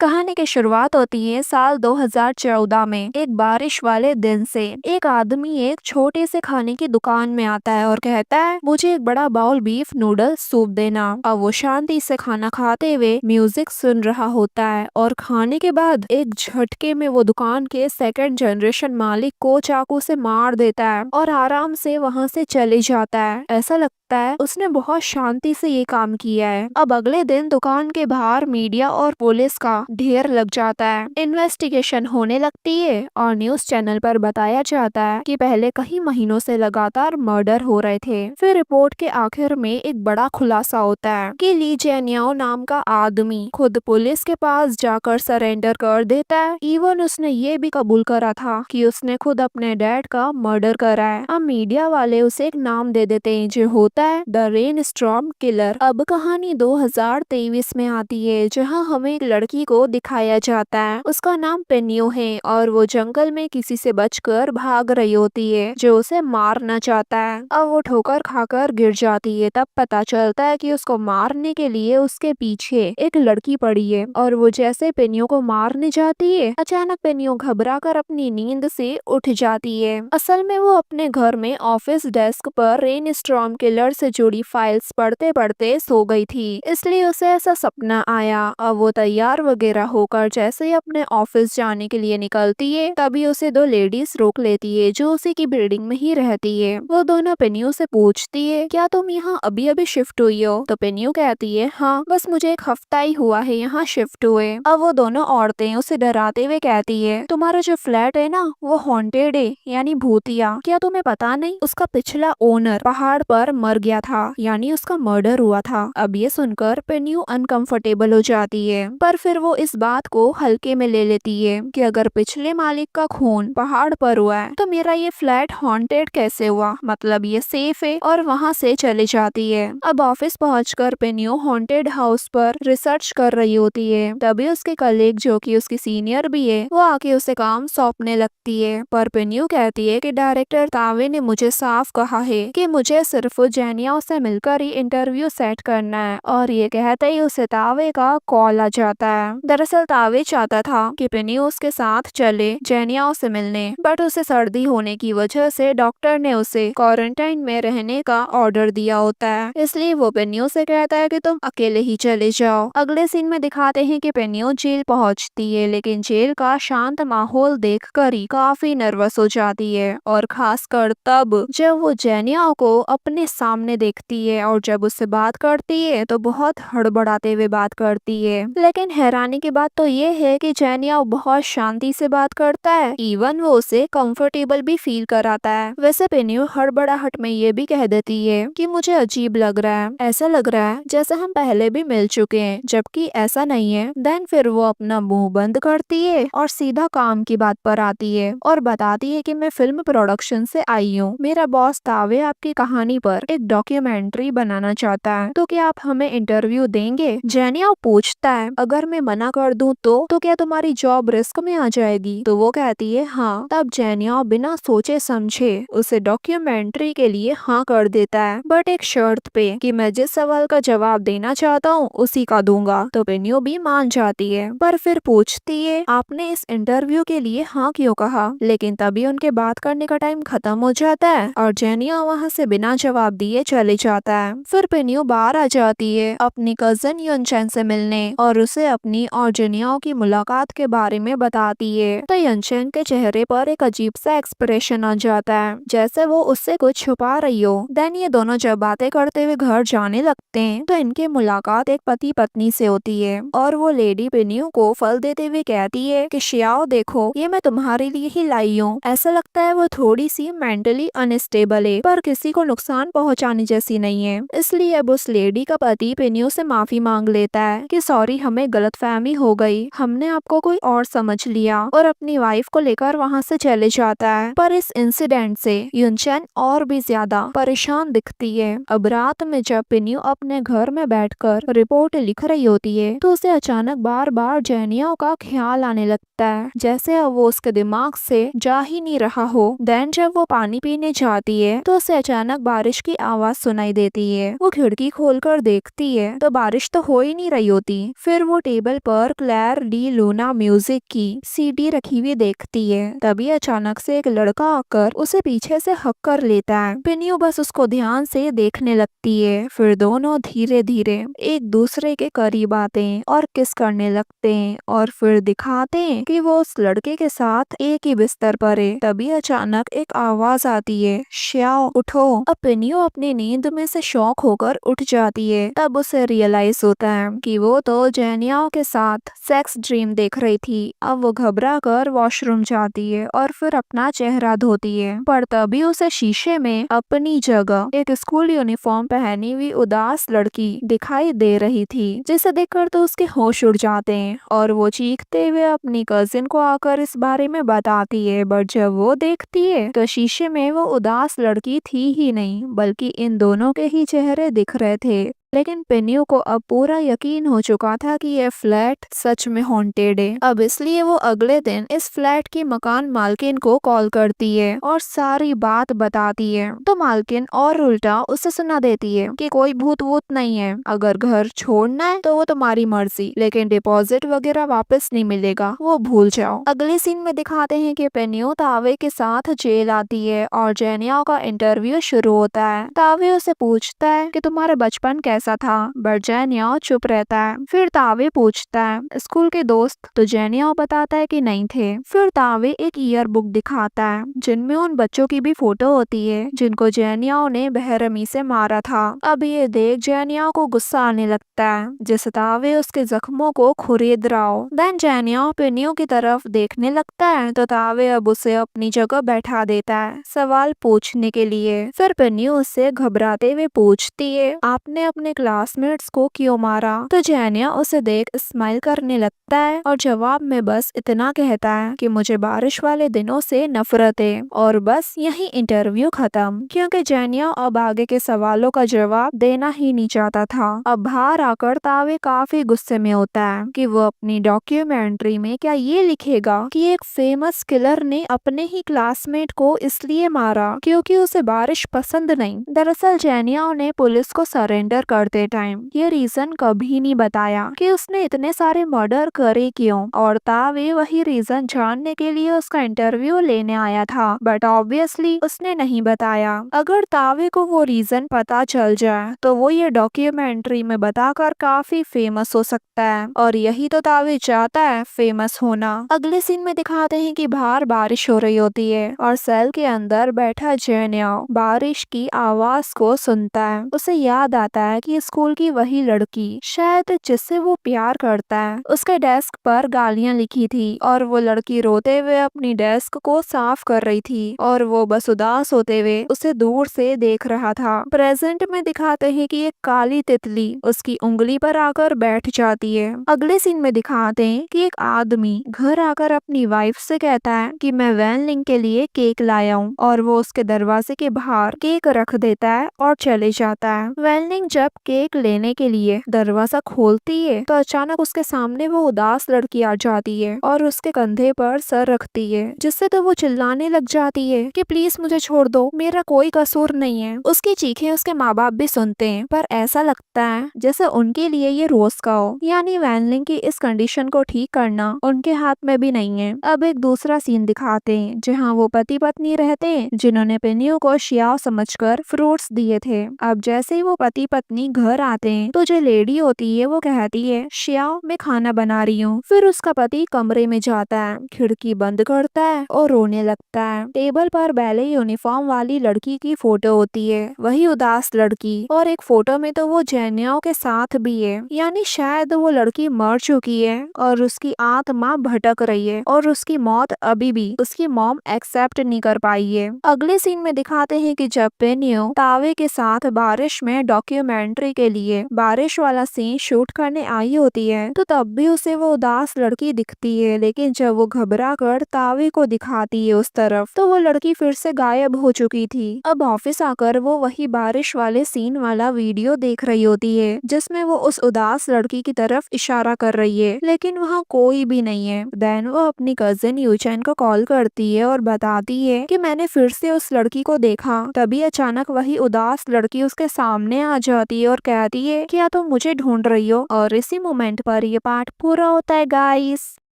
कहानी की शुरुआत होती है साल 2014 में एक बारिश वाले दिन से। एक आदमी एक छोटे से खाने की दुकान में आता है और कहता है, मुझे एक बड़ा बाउल बीफ नूडल्स सूप देना। अब वो शांति से खाना खाते हुए म्यूजिक सुन रहा होता है और खाने के बाद एक झटके में वो दुकान के सेकंड जनरेशन मालिक को चाकू से मार देता है और आराम से वहाँ से चले जाता है। ऐसा लगता है उसने बहुत शांति से ये काम किया है। अब अगले दिन दुकान के बाहर मीडिया और पुलिस का ढेर लग जाता है। इन्वेस्टिगेशन होने लगती है और न्यूज चैनल पर बताया जाता है कि पहले कई महीनों से लगातार मर्डर हो रहे थे। फिर रिपोर्ट के आखिर में एक बड़ा खुलासा होता है कि ली जेनियाओ नाम का आदमी खुद पुलिस के पास जाकर सरेंडर कर देता है। इवन उसने ये भी कबूल करा था कि उसने खुद अपने डैड का मर्डर करा है। अब मीडिया वाले उसे एक नाम दे देते हैं जो होता है द रेन स्टॉर्म किलर। अब कहानी 2023 में आती है जहां हमें एक लड़की को दिखाया जाता है। उसका नाम पेनियो है और वो जंगल में किसी से बचकर भाग रही होती है जो उसे मारना चाहता है। अब वो ठोकर खाकर गिर जाती है। तब पता चलता है कि उसको मारने के लिए उसके पीछे एक लड़की पड़ी है और वो जैसे पेनियो को मारने जाती है अचानक पेनियो घबराकर अपनी नींद से उठ जाती है। असल में वो अपने घर में ऑफिस डेस्क पर रेन स्टॉर्म किलर से जुड़ी फाइल्स पढ़ते पढ़ते सो गई थी, इसलिए उसे ऐसा सपना आया। अब वो तैयार वगैरह होकर जैसे ही अपने ऑफिस जाने के लिए निकलती है तभी उसे दो लेडीज रोक लेती है जो उसी की बिल्डिंग में ही रहती है। वो दोनों पेनियो से पूछती है, क्या तुम यहाँ अभी अभी शिफ्ट हुई हो? तो पेनियो कहती है, हाँ बस मुझे एक हफ्ता ही हुआ है यहाँ शिफ्ट हुए। अब वो दोनों औरतें उसे डराते हुए कहती है, तुम्हारा जो फ्लैट है ना वो हॉन्टेड है यानी भूतिया। क्या तुम्हें पता नहीं उसका पिछला ओनर पहाड़ पर मर गया था यानी उसका मर्डर हुआ था। अब ये सुनकर पेनियो अनकंफर्टेबल हो जाती है पर फिर वो इस बात को हल्के में ले लेती है कि अगर पिछले मालिक का खून पहाड़ पर हुआ है तो मेरा ये फ्लैट हॉन्टेड कैसे हुआ, मतलब ये सेफ है और वहाँ से चली जाती है। अब ऑफिस पहुंचकर पेनियो हॉन्टेड हाउस पर रिसर्च कर रही होती है। तभी उसके कलीग जो कि उसकी सीनियर भी है वो आके उसे काम सौंपने लगती है पर पेनियो कहती है कि डायरेक्टर तावे ने मुझे साफ कहा है कि मुझे सिर्फ जेनिया से मिलकर ही इंटरव्यू सेट करना है। और ये कहते ही उसे तावे का कॉल आ जाता है। दरअसल तावे चाहता था कि पेनियो उसके साथ चले जेनिया से मिलने बट उसे सर्दी होने की वजह से डॉक्टर ने उसे क्वारंटाइन में रहने का ऑर्डर दिया होता है, इसलिए वो पेनियो से कहता है कि तुम अकेले ही चले जाओ। अगले सीन में दिखाते हैं कि पेनियो जेल पहुंचती है लेकिन जेल का शांत माहौल देखकर ही काफी नर्वस हो जाती है और खासकर तब जब वो जेनिया को अपने सामने देखती है और जब उससे बात करती है तो बहुत हड़बड़ाते हुए बात करती है। लेकिन हैरानी की बात तो ये है कि जेनिया बहुत शांति से बात करता है, इवन वो उसे कंफर्टेबल भी फील कराता है। वैसे पेनियो हड़बड़ाहट में ये भी कह देती है कि मुझे अजीब लग रहा है, ऐसा लग रहा है जैसे हम पहले भी मिल चुके हैं जबकि ऐसा नहीं है। देन फिर वो अपना मुंह बंद करती है और सीधा काम की बात पर आती है और बताती है कि मैं फिल्म प्रोडक्शन से आई हूँ। मेरा बॉस तावे आपकी कहानी पर एक डॉक्यूमेंट्री बनाना चाहता है, तो क्या आप हमें इंटरव्यू देंगे? जेनिया पूछता है, अगर मैं मना कर दूं तो क्या तुम्हारी जॉब रिस्क में आ जाएगी? तो वो कहती है हाँ। तब जेनिया बिना सोचे समझे उसे डॉक्यूमेंट्री के लिए हाँ कर देता है बट एक शर्त पे कि मैं जिस सवाल का जवाब देना चाहता हूँ उसी का दूंगा। तो पेनियो भी मान जाती है पर फिर पूछती है, आपने इस इंटरव्यू के लिए हाँ क्यों कहा? लेकिन तभी उनके बात करने का टाइम खत्म हो जाता है और जेनिया वहाँ से बिना जवाब दिए चले जाता है। फिर पेनियो बाहर आ जाती है अपनी कजन युनचेन से मिलने और उसे अपनी और जेनिया की मुलाकात के बारे में बताती है। तो युनचेन के चेहरे पर एक अजीब सा एक्सप्रेशन आ जाता है जैसे वो उससे कुछ छुपा रही हो। देन ये दोनों जब बातें करते हुए घर जाने लगते हैं तो इनकी मुलाकात एक पति पत्नी से होती है और वो लेडी पेनियो को फल देते हुए कहती है कि शियाओ देखो ये मैं तुम्हारे लिए ही लाई हूँ। ऐसा लगता है वो थोड़ी सी मेंटली अनस्टेबल है पर किसी को नुकसान पहुंचाने जैसी नहीं है। इसलिए अब उस लेडी का पति पेनियो से माफी मांग लेता है कि सॉरी हमें गलतफहमी हो गई, हमने आपको कोई और समझ लिया और अपनी वाइफ को लेकर वहाँ से चले जाता है। पर इस इंसिडेंट से युनचेन और भी ज्यादा परेशान दिखती है। अब रात में जब पेनियो अपने घर में बैठकर रिपोर्ट लिख रही होती है तो उसे अचानक बार बार जेनिया का ख्याल आने लगता है जैसे अब वो उसके दिमाग से जा ही नहीं रहा हो। देन जब वो पानी पीने जाती है तो उसे अचानक बारिश की आवाज सुनाई देती है। वो खिड़की खोलकर देखती है तो बारिश तो हो ही नहीं रही होती। फिर वो टेबल पर क्लैर डी लूना म्यूजिक की सीडी रखी हुई देखती है। तभी अचानक से एक लड़का आकर उसे पीछे से हक कर लेता है। पिनियो बस उसको ध्यान से देखने लगती है। फिर दोनों धीरे धीरे एक दूसरे के करीब आते हैं और किस करने लगते हैं और फिर दिखाते हैं कि वो उस लड़के के साथ एक ही बिस्तर पर है। तभी अचानक एक आवाज आती है, श्याओ उठो। अब पिनियो अपनी नींद में से शॉक होकर उठ जाती है। तब उसे रियलाइज होता है कि वो तो जेनियाओ के साथ सेक्स ड्रीम देख रही थी। अब वो घबरा कर वॉशरूम जाती है और फिर अपना चेहरा धोती है, पर तभी उसे शीशे में अपनी जगह एक स्कूल यूनिफॉर्म पहनी हुई उदास लड़की दिखाई दे रही थी, जिसे देखकर तो उसके होश उड़ जाते हैं और वो चीखते हुए अपनी कजिन को आकर इस बारे में बताती है। बट जब वो देखती है तो शीशे में वो उदास लड़की थी ही नहीं, बल्कि इन दोनों के ही चेहरे दिख रहे थे। लेकिन पिनियो को अब पूरा यकीन हो चुका था कि यह फ्लैट सच में हॉन्टेड है। अब इसलिए वो अगले दिन इस फ्लैट की मकान मालकिन को कॉल करती है और सारी बात बताती है। तो मालकिन और उल्टा उसे सुना देती है कि कोई भूत वूत नहीं है, अगर घर छोड़ना है तो वो तुम्हारी मर्जी, लेकिन डिपॉजिट वगैरह वापस नहीं मिलेगा, वो भूल जाओ। अगले सीन में दिखाते हैं कि पिनियो तावे के साथ जेल आती है और जेनिया का इंटरव्यू शुरू होता है। तावे उसे पूछता है कि तुम्हारा बचपन कैसा था, बट जेनिया चुप रहता है। फिर तावे पूछता है स्कूल के दोस्त, तो जेनिया बताता है कि नहीं थे। फिर तावे एक ईयर बुक दिखाता है जिनमें उन बच्चों की भी फोटो होती है जिनको जेनिया ने बेरहमी से मारा था। अब ये देख जेनिया को गुस्सा आने लगता है, जैसे तावे उसके जख्मों को खुरेद रहा हो। देन जेनिया पिनियो की तरफ देखने लगता है तो तावे अब उसे अपनी जगह बैठा देता है सवाल पूछने के लिए। फिर पिनियो उससे घबराते हुए पूछती है, आपने अपने क्लासमेट्स को क्यों मारा? तो जेनिया उसे देख स्माइल करने लगता है और जवाब में बस इतना कहता है कि मुझे बारिश वाले दिनों से नफरत है। और बस यही इंटरव्यू खत्म, क्योंकि जेनिया अब आगे के सवालों का जवाब देना ही नहीं चाहता था। अब बाहर आकर तावे काफी गुस्से में होता है कि वो अपनी डॉक्यूमेंट्री में क्या ये लिखेगा कि एक फेमस किलर ने अपने ही क्लासमेट को इसलिए मारा क्योंकि उसे बारिश पसंद नहीं। दरअसल जेनिया ने पुलिस को सरेंडर करते टाइम ये रीजन कभी नहीं बताया कि उसने इतने सारे मर्डर करे क्यों, और तावे वही रीजन जानने के लिए उसका इंटरव्यू लेने आया था, बट ऑब्वियसली उसने नहीं बताया। अगर तावे को वो रीजन पता चल जाए तो वो ये डॉक्यूमेंट्री में बताकर काफी फेमस हो सकता है, और यही तो तावे चाहता है, फेमस होना। अगले सीन में दिखाते हैं कि बाहर बारिश हो रही होती है और सेल के अंदर बैठा जेनिया बारिश की आवाज को सुनता है। उसे याद आता है कि स्कूल की वही लड़की शायद जिससे वो प्यार करता है, उसके डेस्क पर गालियां लिखी थी और वो लड़की रोते हुए अपनी डेस्क को साफ कर रही थी और वो बस उदास होते हुए उसे दूर से देख रहा था। प्रेजेंट में दिखाते हैं कि एक काली तितली उसकी उंगली पर आकर बैठ जाती है। अगले सीन में दिखाते हैं कि एक आदमी घर आकर अपनी वाइफ से कहता है कि मैं वैनलिंग के लिए केक लाया हूँ, और वो उसके दरवाजे के बाहर केक रख देता है और चले जाता है। वैनलिंग जब केक लेने के लिए दरवाजा खोलती है तो अचानक उसके सामने वो उदास लड़की आ जाती है और उसके कंधे पर सर रखती है, जिससे तो वो चिल्लाने लग जाती है कि प्लीज मुझे छोड़ दो, मेरा कोई कसूर नहीं है। उसकी चीखें उसके माँ बाप भी सुनते हैं, पर ऐसा लगता है जैसे उनके लिए ये रोज का हो, यानी वैनलिंग की इस कंडीशन को ठीक करना उनके हाथ में भी नहीं है। अब एक दूसरा सीन दिखाते हैं जहाँ वो पति पत्नी रहते हैं जिन्होंने पिनियो को शियाओ समझकर फ्रूट्स दिए थे। अब जैसे ही वो पति पत्नी घर आते हैं तो जो लेडी होती है वो कहती है, शियाओ मैं खाना बना रही हूँ। फिर उसका पति कमरे में जाता है, खिड़की बंद करता है और रोने लगता है। टेबल पर बैले यूनिफॉर्म वाली लड़की की फोटो होती है, वही उदास लड़की, और एक फोटो में तो वो जेनिया के साथ भी है, यानी शायद वो लड़की मर चुकी है और उसकी आत्मा भटक रही है और उसकी मौत अभी भी उसकी मॉम एक्सेप्ट नहीं कर पाई है। अगले सीन में दिखाते हैं कि जब पिनियो तावे के साथ बारिश में डॉक्यूमेंट्री डॉक्यूमेंट्री के लिए बारिश वाला सीन शूट करने आई होती है, तो तब भी उसे वो उदास लड़की दिखती है। लेकिन जब वो घबरा कर तावी को दिखाती है उस तरफ, तो वो लड़की फिर से गायब हो चुकी थी। अब ऑफिस आकर वो वही बारिश वाले सीन वाला वीडियो देख रही होती है, जिसमें वो उस उदास लड़की की तरफ इशारा कर रही है, लेकिन वहाँ कोई भी नहीं है। देन वो अपनी कजिन यूचैन को कॉल करती है और बताती है कि मैंने फिर से उस लड़की को देखा। तभी अचानक वही उदास लड़की उसके सामने आ जाती है और कहती है कि क्या तुम मुझे ढूंढ रही हो। और इसी मोमेंट पर ये पार्ट पूरा होता है गाइस।